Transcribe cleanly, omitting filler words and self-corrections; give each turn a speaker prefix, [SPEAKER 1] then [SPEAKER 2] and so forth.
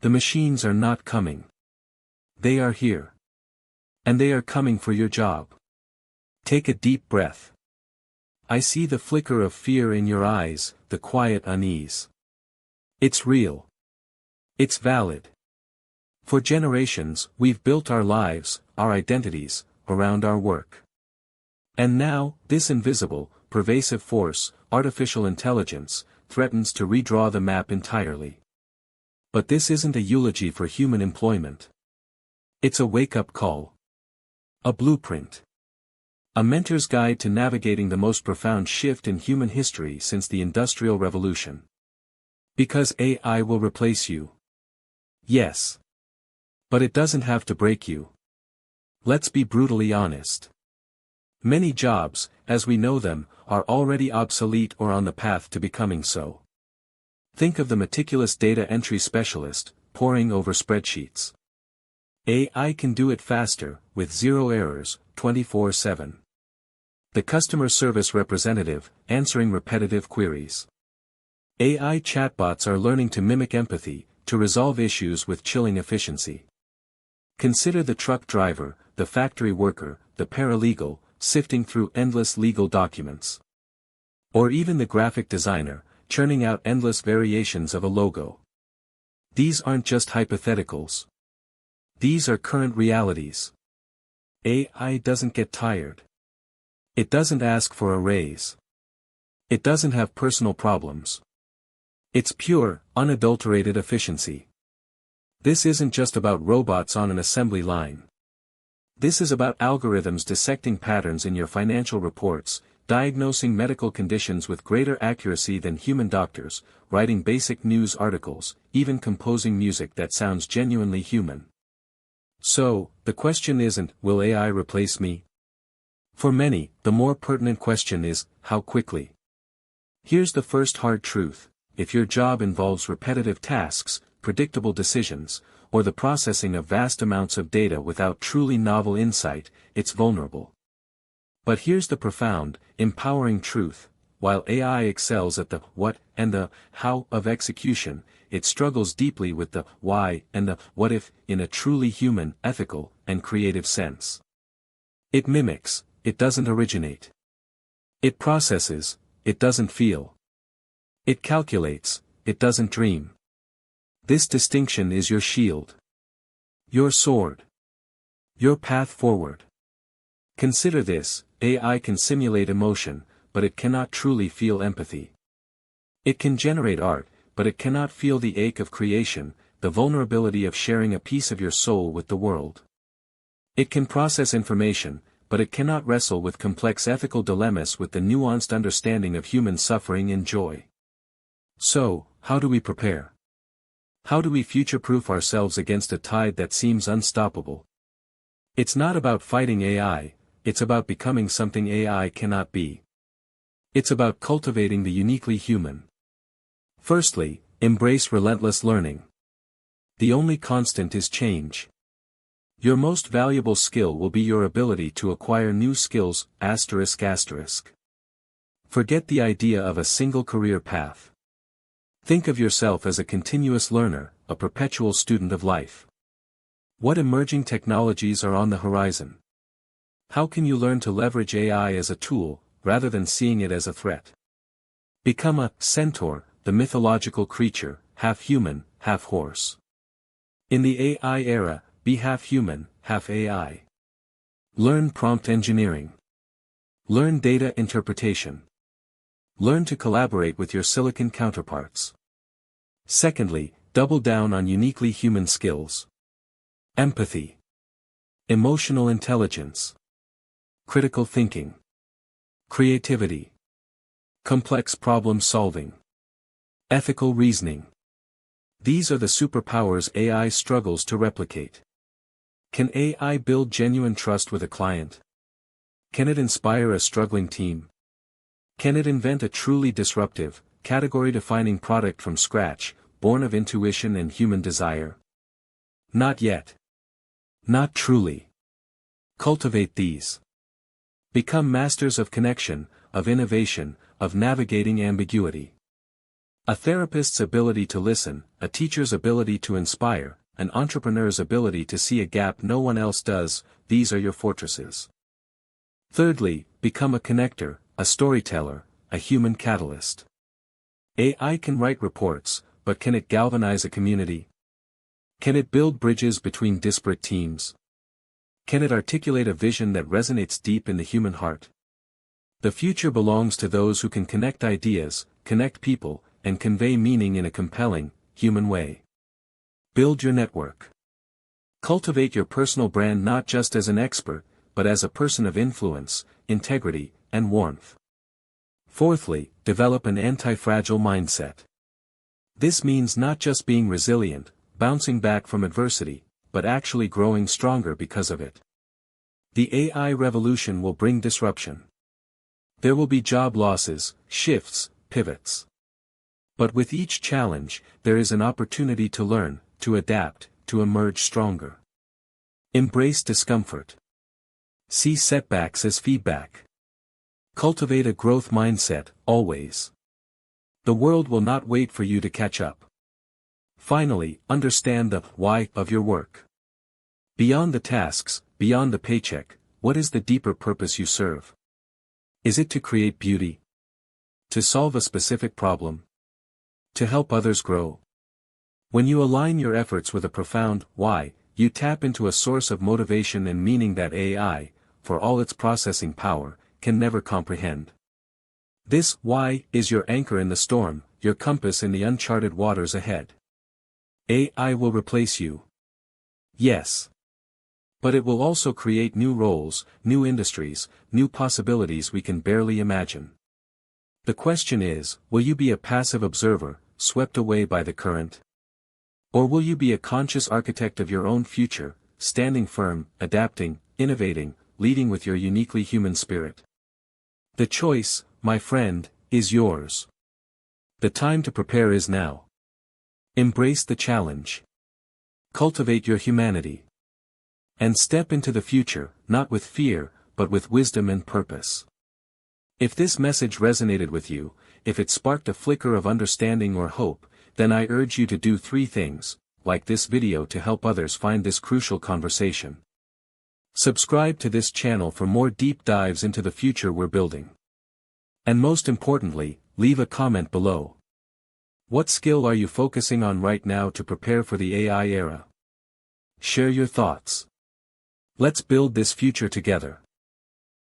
[SPEAKER 1] The machines are not coming. They are here. And they are coming for your job. Take a deep breath. I see the flicker of fear in your eyes, the quiet unease. It's real. It's valid. For generations, we've built our lives, our identities, around our work. And now, this invisible, pervasive force, artificial intelligence, threatens to redraw the map entirely. But this isn't a eulogy for human employment. It's a wake-up call. A blueprint. A mentor's guide to navigating the most profound shift in human history since the Industrial Revolution. Because AI will replace you. Yes. But it doesn't have to break you. Let's be brutally honest. Many jobs, as we know them, are already obsolete or on the path to becoming so. Think of the meticulous data entry specialist, poring over spreadsheets. AI can do it faster, with zero errors, 24/7. The customer service representative, answering repetitive queries. AI chatbots are learning to mimic empathy, to resolve issues with chilling efficiency. Consider the truck driver, the factory worker, the paralegal, sifting through endless legal documents. Or even the graphic designer, churning out endless variations of a logo. These aren't just hypotheticals. These are current realities. AI doesn't get tired. It doesn't ask for a raise. It doesn't have personal problems. It's pure, unadulterated efficiency. This isn't just about robots on an assembly line. This is about algorithms dissecting patterns in your financial reports, diagnosing medical conditions with greater accuracy than human doctors, writing basic news articles, even composing music that sounds genuinely human. So, the question isn't, will AI replace me? For many, the more pertinent question is, how quickly? Here's the first hard truth: if your job involves repetitive tasks, predictable decisions, or the processing of vast amounts of data without truly novel insight, it's vulnerable. But here's the profound, empowering truth: while AI excels at the what and the how of execution, it struggles deeply with the why and the what if in a truly human, ethical, and creative sense. It mimics, it doesn't originate. It processes, it doesn't feel. It calculates, it doesn't dream. This distinction is your shield. Your sword. Your path forward. Consider this: AI can simulate emotion, but it cannot truly feel empathy. It can generate art, but it cannot feel the ache of creation, the vulnerability of sharing a piece of your soul with the world. It can process information, but it cannot wrestle with complex ethical dilemmas with the nuanced understanding of human suffering and joy. So, how do we prepare? How do we future-proof ourselves against a tide that seems unstoppable? It's not about fighting AI, it's about becoming something AI cannot be. It's about cultivating the uniquely human. Firstly, embrace relentless learning. The only constant is change. Your most valuable skill will be your ability to acquire new skills, ***. Forget the idea of a single career path. Think of yourself as a continuous learner, a perpetual student of life. What emerging technologies are on the horizon? How can you learn to leverage AI as a tool, rather than seeing it as a threat? Become a centaur, the mythological creature, half human, half horse. In the AI era, be half human, half AI. Learn prompt engineering. Learn data interpretation. Learn to collaborate with your silicon counterparts. Secondly, double down on uniquely human skills. Empathy. Emotional intelligence. Critical thinking. Creativity. Complex problem solving. Ethical reasoning. These are the superpowers AI struggles to replicate. Can AI build genuine trust with a client? Can it inspire a struggling team? Can it invent a truly disruptive, category-defining product from scratch, born of intuition and human desire? Not yet. Not truly. Cultivate these. Become masters of connection, of innovation, of navigating ambiguity. A therapist's ability to listen, a teacher's ability to inspire, an entrepreneur's ability to see a gap no one else does, these are your fortresses. Thirdly, become a connector, a storyteller, a human catalyst. AI can write reports, but can it galvanize a community? Can it build bridges between disparate teams? Can it articulate a vision that resonates deep in the human heart? The future belongs to those who can connect ideas, connect people, and convey meaning in a compelling, human way. Build your network. Cultivate your personal brand not just as an expert, but as a person of influence, integrity, and warmth. Fourthly, develop an anti-fragile mindset. This means not just being resilient, bouncing back from adversity, but actually growing stronger because of it. The AI revolution will bring disruption. There will be job losses, shifts, pivots. But with each challenge, there is an opportunity to learn, to adapt, to emerge stronger. Embrace discomfort. See setbacks as feedback. Cultivate a growth mindset, always. The world will not wait for you to catch up. Finally, understand the why of your work. Beyond the tasks, beyond the paycheck, what is the deeper purpose you serve? Is it to create beauty? To solve a specific problem? To help others grow? When you align your efforts with a profound why, you tap into a source of motivation and meaning that AI, for all its processing power, can never comprehend. This why is your anchor in the storm, your compass in the uncharted waters ahead. AI will replace you. Yes. But it will also create new roles, new industries, new possibilities we can barely imagine. The question is, will you be a passive observer, swept away by the current? Or will you be a conscious architect of your own future, standing firm, adapting, innovating, leading with your uniquely human spirit? The choice, my friend, is yours. The time to prepare is now. Embrace the challenge. Cultivate your humanity. And step into the future, not with fear, but with wisdom and purpose. If this message resonated with you, if it sparked a flicker of understanding or hope, then I urge you to do 3 things, like this video to help others find this crucial conversation. Subscribe to this channel for more deep dives into the future we're building. And most importantly, leave a comment below. What skill are you focusing on right now to prepare for the AI era? Share your thoughts. Let's build this future together.